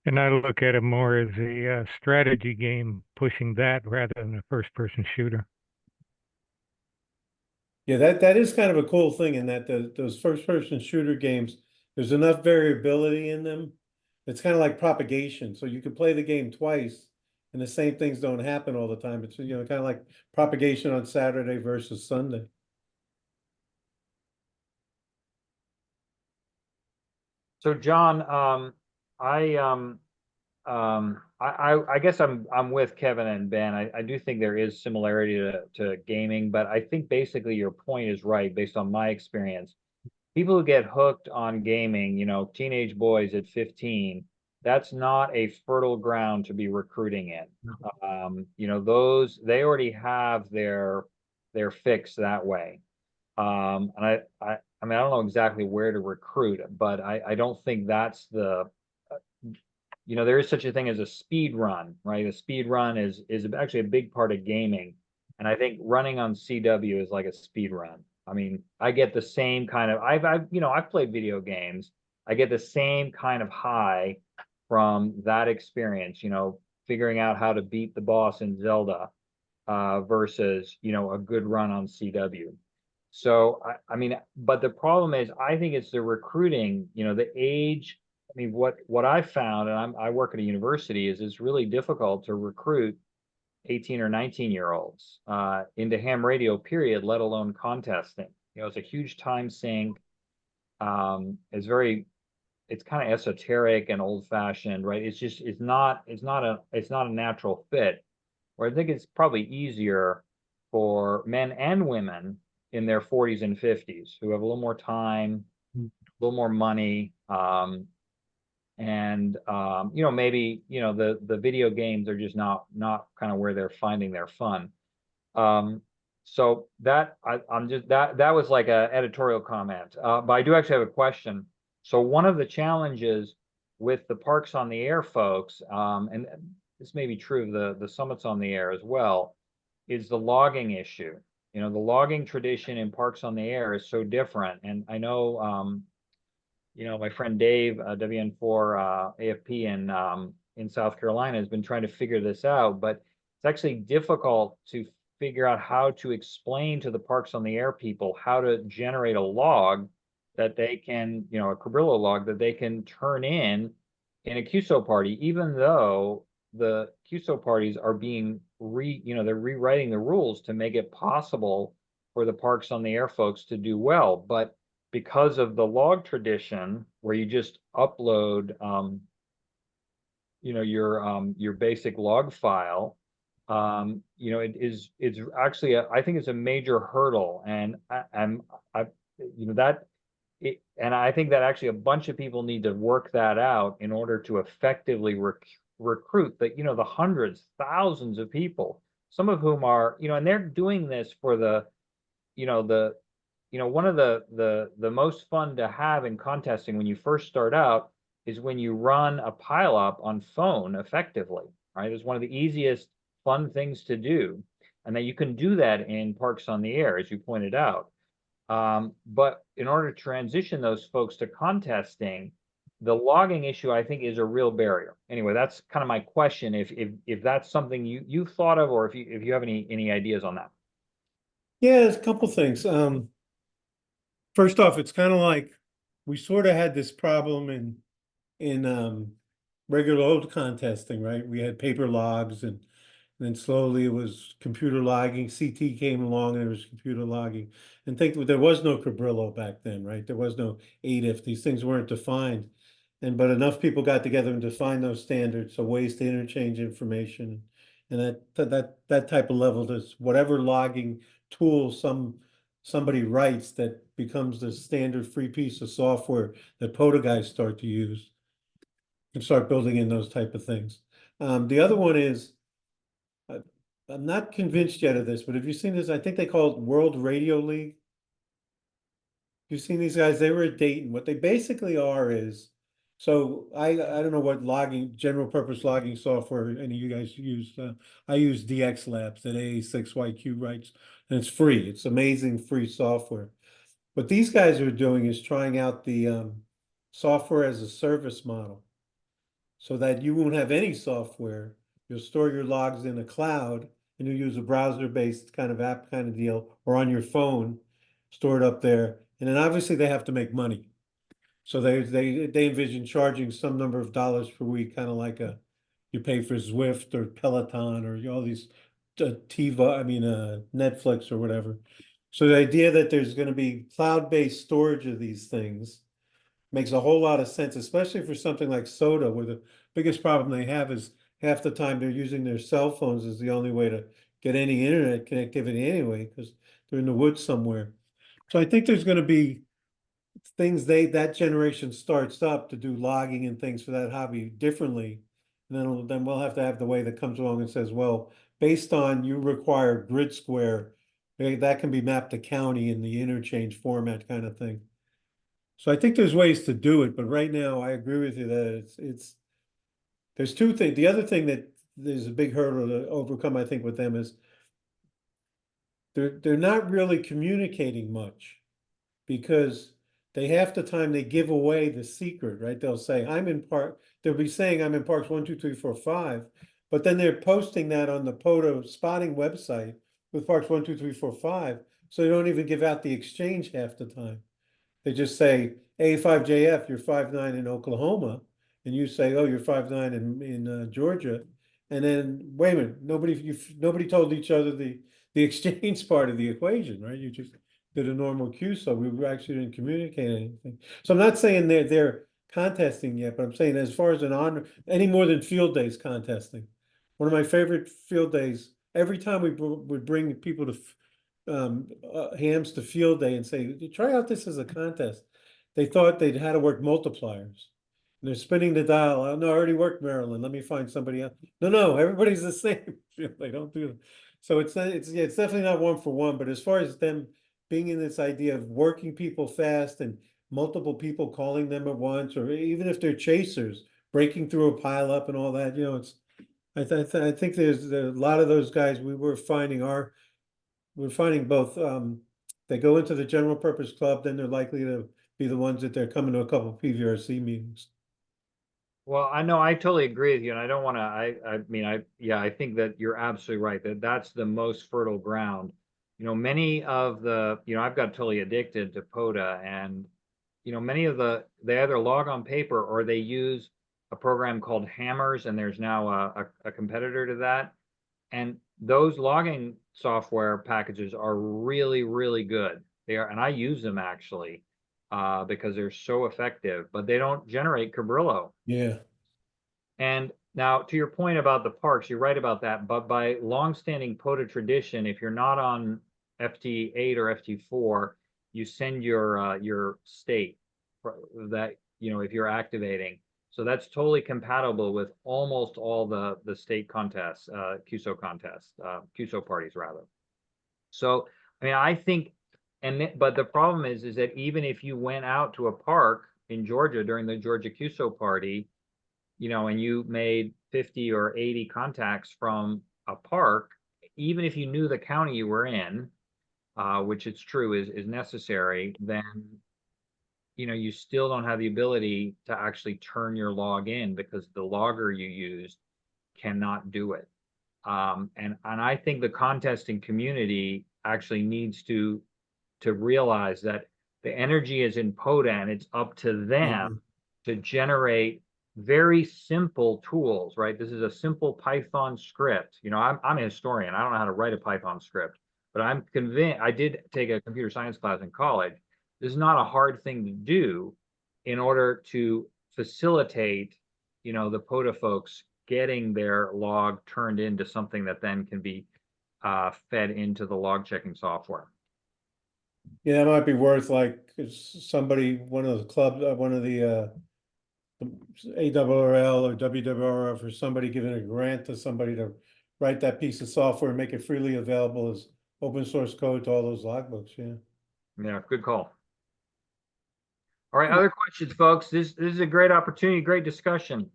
And I look at it more as a strategy game, pushing that rather than a first-person shooter. Yeah, that is kind of a cool thing in that those first-person shooter games, there's enough variability in them. It's kind of like propagation. So you can play the game twice and the same things don't happen all the time. It's, kind of like propagation on Saturday versus Sunday. So John, I guess I'm with Kevin and Ben. I do think there is similarity to gaming, but I think basically your point is right based on my experience. People who get hooked on gaming, teenage boys at 15, that's not a fertile ground to be recruiting in. Those they already have their fix that way. And I mean, I don't know exactly where to recruit, but I don't think that's there is such a thing as a speed run, right? A speed run is actually a big part of gaming. And I think running on CW is like a speed run. I mean, I get the same kind of, I've played video games. I get the same kind of high from that experience, figuring out how to beat the boss in Zelda, versus, a good run on CW. So, I mean, but the problem is, I think it's the recruiting, the age. I mean, what I found, and I work at a university, is it's really difficult to recruit 18 or 19-year-olds into ham radio, period, let alone contesting. It's a huge time sink. It's kind of esoteric and old-fashioned, right? It's not a natural fit. Where I think it's probably easier for men and women in their 40s and 50s who have a little more time, a little more money, and maybe the video games are just not kind of where they're finding their fun. So that I'm just that was like a editorial comment, but I do actually have a question. So one of the challenges with the Parks on the Air folks, and this may be true of the Summits on the Air as well, is the logging issue. The logging tradition in Parks on the Air is so different, and I know my friend Dave, WN4 AFP in South Carolina, has been trying to figure this out, but it's actually difficult to figure out how to explain to the Parks on the Air people how to generate a log that they can, a Cabrillo log that they can turn in a QSO party, even though the QSO parties are being they're rewriting the rules to make it possible for the Parks on the Air folks to do well. But because of the log tradition where you just upload your basic log file, it's actually I think it's a major hurdle, and and I think that actually a bunch of people need to work that out in order to effectively recruit the hundreds, thousands of people, some of whom are, and they're doing this for one of the most fun to have in contesting when you first start out is when you run a pileup on phone effectively, right? It's one of the easiest fun things to do, and that you can do that in Parks on the Air, as you pointed out. But in order to transition those folks to contesting, the logging issue, I think, is a real barrier. Anyway, that's kind of my question. If that's something you've thought of, or if you have any ideas on that. Yeah, there's a couple things. First off, it's kind of like we sort of had this problem in regular old contesting, right? We had paper logs, and then slowly it was computer logging. CT came along and it was computer logging. And there was no Cabrillo back then, right? There was no ADIF. These things weren't defined. But enough people got together and defined those standards, so ways to interchange information. And that type of level, there's whatever logging tool somebody writes that becomes the standard free piece of software that POTA guys start to use and start building in those type of things. The other one is I'm not convinced yet of this, but have you seen this? I think they call it World Radio League. You've seen these guys, they were at Dayton. What they basically are is, so I don't know what logging, general purpose logging software any of you guys use. I use DX Labs that AA6YQ writes, and it's free. It's amazing free software. What these guys are doing is trying out the software as a service model so that you won't have any software. You'll store your logs in a cloud and you'll use a browser-based kind of app kind of deal or on your phone, store it up there. And then obviously they have to make money. So they envision charging some number of dollars per week, kind of like you pay for Zwift or Peloton or all these Netflix or whatever. So the idea that there's going to be cloud-based storage of these things makes a whole lot of sense, especially for something like SOTA, where the biggest problem they have is half the time they're using their cell phones as the only way to get any internet connectivity anyway, because they're in the woods somewhere. So I think there's going to be things that generation starts up to do logging and things for that hobby differently. And then we'll have to have the way that comes along and says, well, based on you require grid square, that can be mapped to county in the interchange format kind of thing. So I think there's ways to do it, but right now I agree with you that there's two things. The other thing that there's a big hurdle to overcome, I think, with them is they're not really communicating much because they half the time they give away the secret, right? They'll say, they'll be saying I'm in parks 1, 2, 3, 4, 5, but then they're posting that on the POTO spotting website with parks 1, 2, 3, 4, 5. So they don't even give out the exchange half the time. They just say A5JF, you're 5'9" in Oklahoma, and you say, oh, you're 5'9" in Georgia, and then wait a minute, nobody told each other the exchange part of the equation, right? You just did a normal Q, so we actually didn't communicate anything. So I'm not saying they're contesting yet, but I'm saying as far as any more than field days contesting. One of my favorite field days, every time we would bring people to hams to field day and say, try out this as a contest. They thought they'd had to work multipliers. And they're spinning the dial. Oh, no, I already worked Maryland. Let me find somebody else. No, everybody's the same. They don't do it. So it's definitely not 1 for 1. But as far as them being in this idea of working people fast and multiple people calling them at once, or even if they're chasers, breaking through a pile up and all that, I think there's a lot of those guys we're finding both, they go into the general purpose club, then they're likely to be the ones that they're coming to a couple of PVRC meetings. Well, I know, I totally agree with you, and I don't want to, I think that you're absolutely right, that's the most fertile ground. Many of I've got totally addicted to POTA, and, many of they either log on paper or they use a program called Hammers, and there's now a competitor to that. And those logging software packages are really, really good. And I use them actually, because they're so effective, but they don't generate Cabrillo. Yeah. And now to your point about the parks, you're right about that. But by longstanding POTA tradition, if you're not on FT8 or FT4, you send your state that, if you're activating. So that's totally compatible with almost all the state contests, QSO contests, QSO parties rather. So, I think, but the problem is that even if you went out to a park in Georgia during the Georgia QSO party, and you made 50 or 80 contacts from a park, even if you knew the county you were in, which it's true is necessary, then you still don't have the ability to actually turn your log in because the logger you used cannot do it. And I think the contesting community actually needs to realize that the energy is in POTA, and it's up to them to generate very simple tools, right? This is a simple Python script. I'm a historian. I don't know how to write a Python script, but I'm convinced, I did take a computer science class in college. This is not a hard thing to do in order to facilitate, the POTA folks getting their log turned into something that then can be fed into the log checking software. Yeah, that might be worth somebody, one of the clubs, one of the ARRL or WWRF or somebody giving a grant to somebody to write that piece of software and make it freely available as open source code to all those logbooks, yeah. Yeah, good call. All right, other questions, folks? This is a great opportunity, great discussion.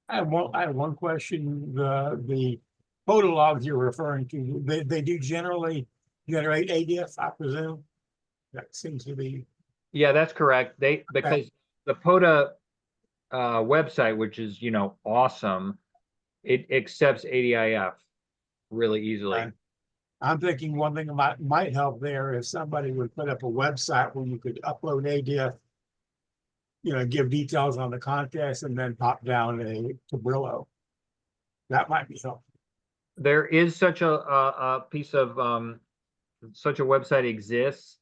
I have one question. The photo logs you're referring to, they do generally generate ADF, I presume? That seems to be, Yeah, that's correct. Because the POTA website, which is, awesome, it accepts ADIF really easily. Right. I'm thinking one thing might help there if somebody would put up a website where you could upload ADF, give details on the contest and then pop down a Cabrillo. That might be helpful. There is such a piece of such a website exists,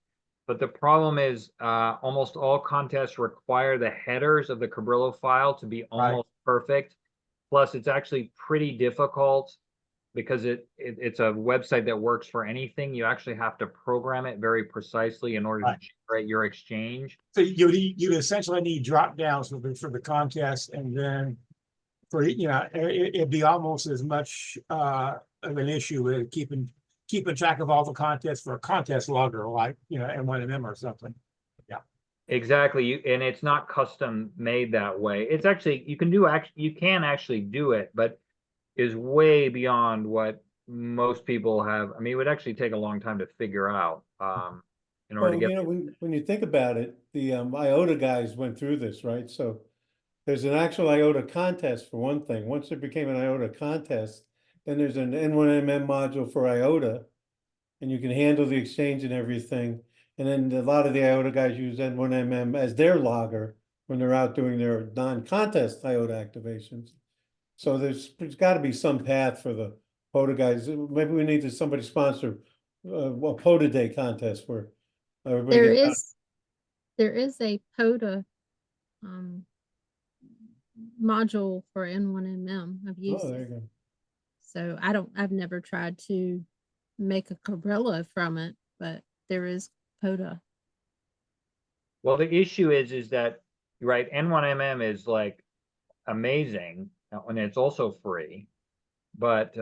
but the problem is almost all contests require the headers of the Cabrillo file to be almost perfect. Plus, it's actually pretty difficult because it's a website that works for anything. You actually have to program it very precisely in order to generate your exchange. So you essentially need drop downs for the contest, and then it'd be almost as much of an issue with keeping track of all the contests for a contest logger like N1MM or something. Yeah, exactly. And it's not custom made that way. It's actually you can actually do it, but is way beyond what most people have. I mean, it would actually take a long time to figure out in order to get. When you think about it, the IOTA guys went through this, right? So there's an actual IOTA contest for one thing. Once it became an IOTA contest, then there's an N1MM module for IOTA, and you can handle the exchange and everything. And then a lot of the IOTA guys use N1MM as their logger when they're out doing their non-contest IOTA activations. So there's got to be some path for the POTA guys. Maybe we need to somebody sponsor a POTA Day contest where everybody there is a POTA module for N1MM. I've used there you it. go. So I've never tried to make a Cabrillo from it, but there is POTA. Well, the issue is that, right, N1MM is like amazing and it's also free, but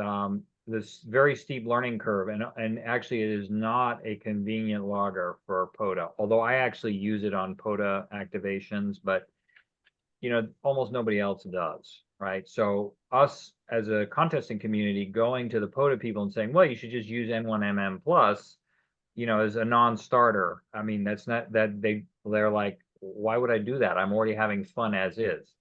this very steep learning curve, and actually it is not a convenient logger for POTA, although I actually use it on POTA activations, but almost nobody else does, right? So us as a contesting community going to the POTA people and saying, well, you should just use N1MM plus, as a non-starter. I mean, that's not that they're like, why would I do that? I'm already having fun as is.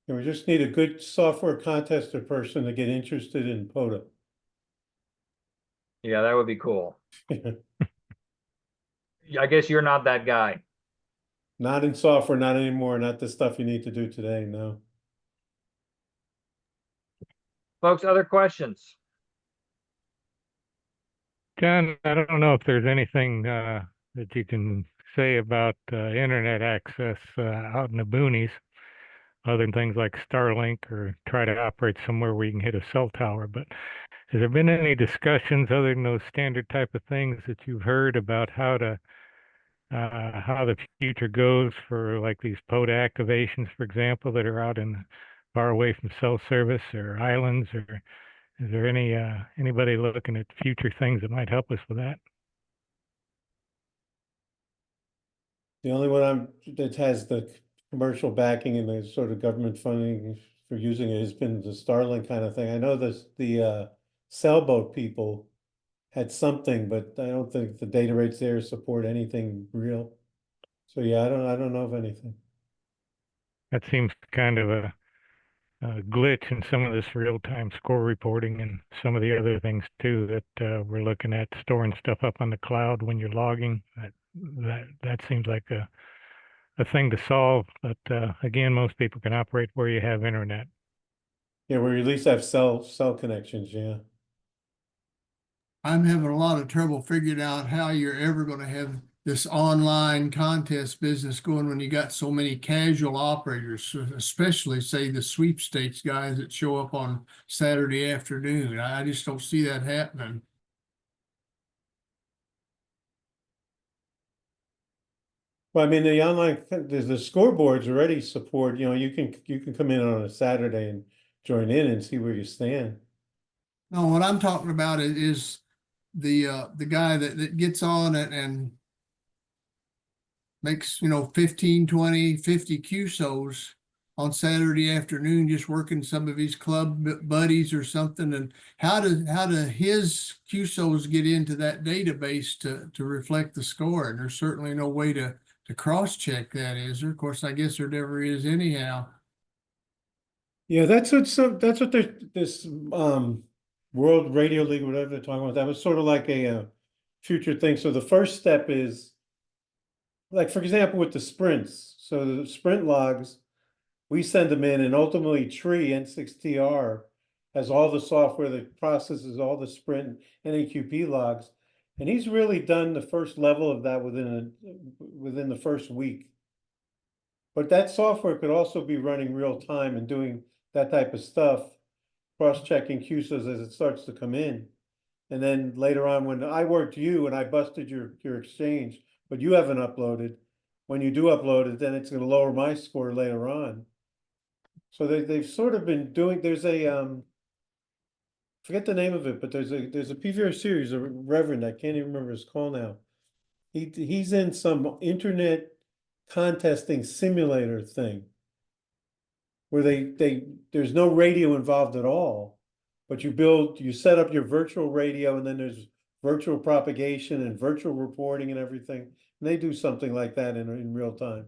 And we just need a good software contester person to get interested in POTA. Yeah, that would be cool. I guess you're not that guy. Not in software, not anymore, not the stuff you need to do today, no. Folks, other questions? John, I don't know if there's anything that you can say about internet access out in the boonies, other than things like Starlink, or try to operate somewhere where you can hit a cell tower. But has there been any discussions other than those standard type of things that you've heard about how the future goes for like these POTA activations, for example, that are out in far away from cell service or islands? Or is there anybody looking at future things that might help us with that? The only one that has the commercial backing and the sort of government funding for using it has been the Starlink kind of thing. I know the sailboat people had something, but I don't think the data rates there support anything real. So yeah, I don't know of anything. That seems kind of a glitch in some of this real-time score reporting and some of the other things too that we're looking at, storing stuff up on the cloud when you're logging. That seems like a thing to solve, but again, most people can operate where you have internet. Yeah, where you at least have cell connections, yeah. I'm having a lot of trouble figuring out how you're ever going to have this online contest business going when you got so many casual operators, especially say the sweepstakes guys that show up on Saturday afternoon. I just don't see that happening. Well, I mean, the online, there's the scoreboards already support, you can come in on a Saturday and join in and see where you stand. No, what I'm talking about is the guy that gets on it and makes, 15, 20, 50 QSOs on Saturday afternoon, just working some of his club buddies or something. And how do his QSOs get into that database to reflect the score? And there's certainly no way to cross-check that, is there? Of course, I guess there never is anyhow. Yeah, that's what this World Radio League, whatever they're talking about, that was sort of like a future thing. So the first step is, like, for example, with the sprints. So the sprint logs, we send them in, and ultimately Tree N6TR has all the software that processes all the sprint NAQP logs. And he's really done the first level of that within the first week. But that software could also be running real time and doing that type of stuff, cross-checking QSOs as it starts to come in. And then later on, when I worked you and I busted your exchange, but you haven't uploaded, when you do upload it, then it's going to lower my score later on. So they've sort of been doing, there's a, forget the name of it, but there's a PVR series, a Reverend, I can't even remember his call now. He's in some internet contesting simulator thing where there's no radio involved at all, but you set up your virtual radio, and then there's virtual propagation and virtual reporting and everything. And they do something like that in real time.